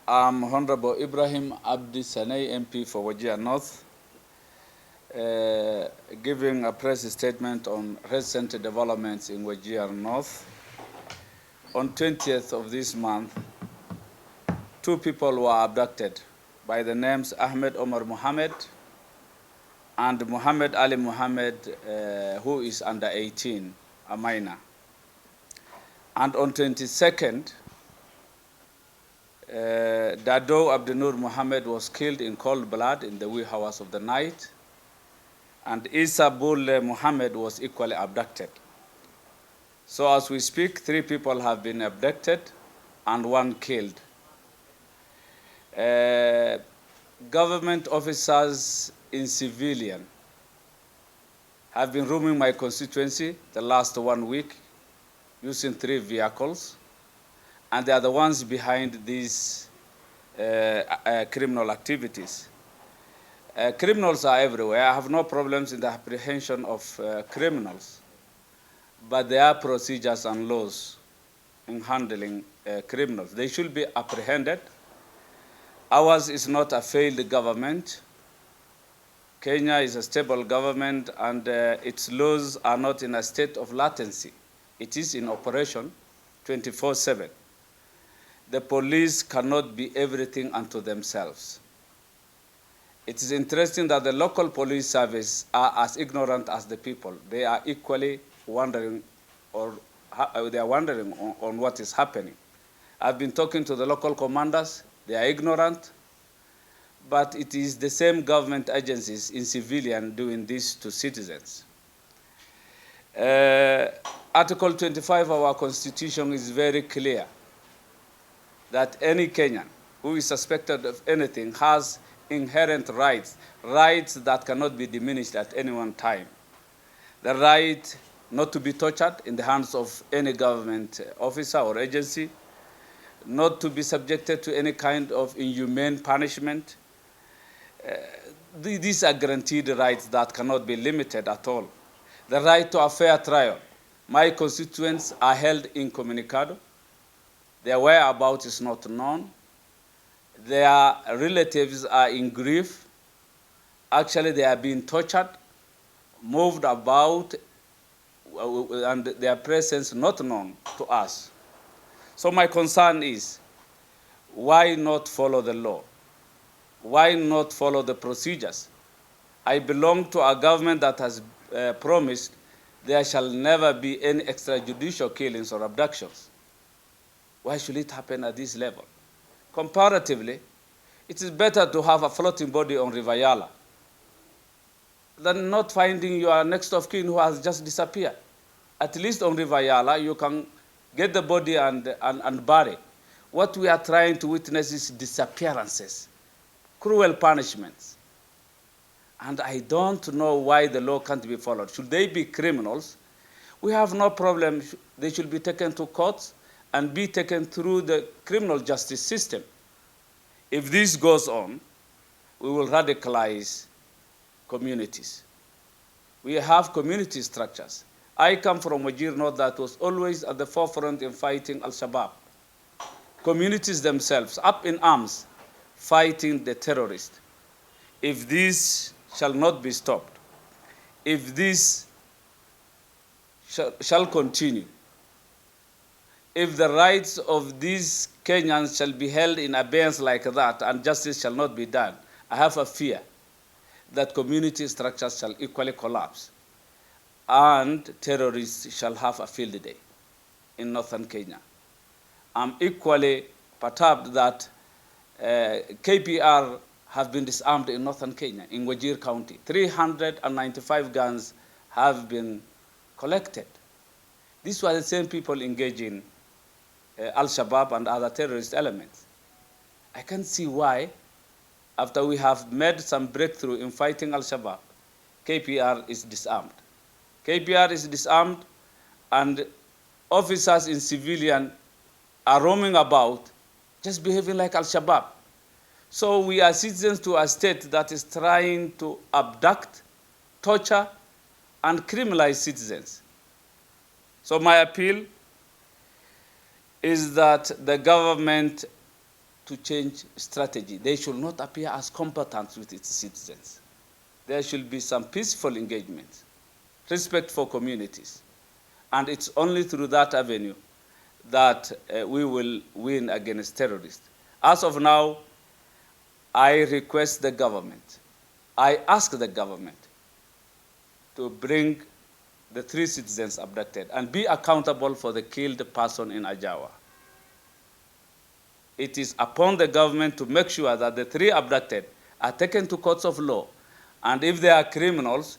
I'm Honorable Ibrahim Abdi Saney MP for Wajir North, giving a press statement on recent developments in Wajir North. On 20th of this month, two people were abducted by the names Ahmed Omar Mohamed and Mohamed Ali Mohamed, who is under 18, a minor. And on 22nd, Dado Abdinur Mohamed was killed in cold blood in the wee hours of the night, and Isa Bulle Mohamed was equally abducted. So as we speak, 3 people have been abducted and 1 killed. Government officers in civilian have been roaming my constituency the last 1 week using 3 vehicles, and they are the ones behind these criminal activities. Criminals are everywhere. I have no problems in the apprehension of criminals, but there are procedures and laws in handling criminals. They should be apprehended. Ours is not a failed government. Kenya is a stable government, and its laws are not in a state of latency. It is in operation 24/7. The police cannot be everything unto themselves. It is interesting that the local police service are as ignorant as the people. They are equally wondering, or they are wondering on what is happening. I've been talking to the local commanders. They are ignorant, but it is the same government agencies in civilian doing this to citizens. Article 25 of our Constitution is very clear that any Kenyan who is suspected of anything has inherent rights, rights that cannot be diminished at any one time. The right not to be tortured in the hands of any government officer or agency, not to be subjected to any kind of inhumane punishment. These are guaranteed rights that cannot be limited at all. The right to a fair trial. My constituents are held incommunicado. Their whereabouts is not known. Their relatives are in grief. Actually, they are being tortured, moved about, and their presence not known to us. So my concern is, why not follow the law? Why not follow the procedures? I belong to a government that has promised there shall never be any extrajudicial killings or abductions. Why should it happen at this level? Comparatively, it is better to have a floating body on River Yala than not finding your next of kin who has just disappeared. At least on River Yala, you can get the body and bury. What we are trying to witness is disappearances, cruel punishments. And I don't know why the law can't be followed. Should they be criminals? We have no problem. They should be taken to courts and be taken through the criminal justice system. If this goes on, we will radicalize communities. We have community structures. I come from Wajir North that was always at the forefront in fighting Al-Shabaab. Communities themselves, up in arms, fighting the terrorists. If this shall not be stopped, if this shall continue, if the rights of these Kenyans shall be held in abeyance like that and justice shall not be done, I have a fear that community structures shall equally collapse and terrorists shall have a field day in northern Kenya. I'm equally perturbed that KPR have been disarmed in northern Kenya, in Wajir County. 395 guns have been collected. These were the same people engaging Al-Shabaab and other terrorist elements. I can't see why, after we have made some breakthrough in fighting Al-Shabaab, KPR is disarmed. KPR is disarmed, and officers in civilian are roaming about, just behaving like Al-Shabaab. So we are citizens to a state that is trying to abduct, torture, and criminalize citizens. So my appeal is that the government to change strategy. They should not appear as combatants with its citizens. There should be some peaceful engagement, respect for communities. And it's only through that avenue that we will win against terrorists. As of now, I request the government, I ask the government to bring the 3 citizens abducted and be accountable for the killed person in Ajawa. It is upon the government to make sure that the 3 abducted are taken to courts of law, and if they are criminals,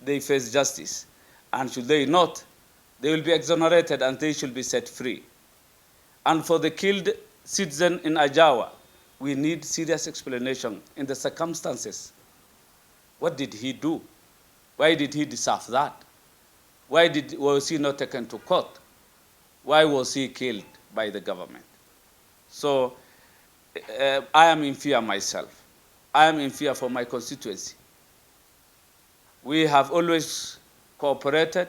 they face justice. And should they not, they will be exonerated and they should be set free. And for the killed citizen in Ajawa, we need serious explanation in the circumstances. What did he do? Why did he deserve that? Why was he not taken to court? Why was he killed by the government? So I am in fear myself. I am in fear for my constituency. We have always cooperated,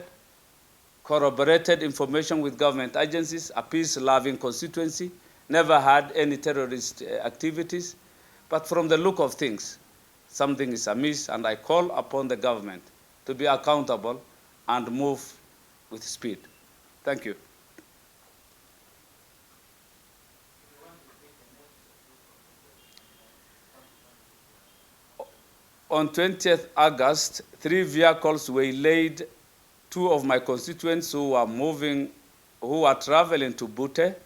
corroborated information with government agencies, a peace-loving constituency, never had any terrorist activities. But from the look of things, something is amiss, and I call upon the government to be accountable and move with speed. Thank you. On 20th August, 3 vehicles waylaid 2 of my constituents who were traveling to Bute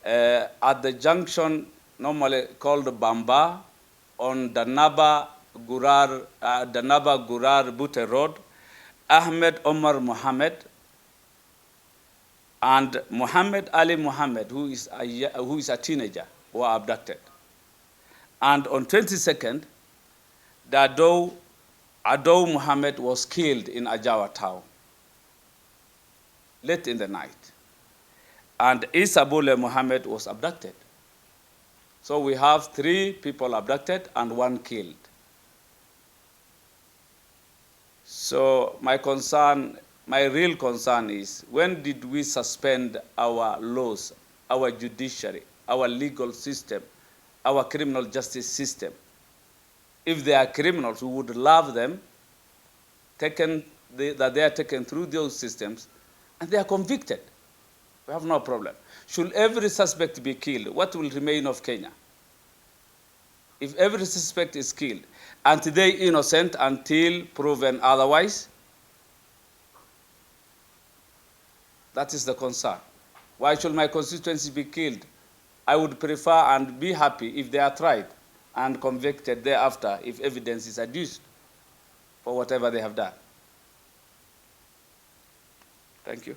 at the junction normally called Bamba on Danaba Gurar Bute Road. Ahmed Omar Mohamed and Mohamed Ali Mohamed, who is a teenager, were abducted. And on 22nd, Ado Mohamed was killed in Ajawa town late in the night. And Isabule Mohamed was abducted. So we have 3 people abducted and 1 killed. So my real concern is, when did we suspend our laws, our judiciary, our legal system, our criminal justice system? If they are criminals, we would love them that they are taken through those systems and they are convicted. We have no problem. Should every suspect be killed, what will remain of Kenya? If every suspect is killed, and they innocent until proven otherwise, that is the concern. Why should my constituency be killed? I would prefer and be happy if they are tried and convicted thereafter if evidence is adduced for whatever they have done. Thank you.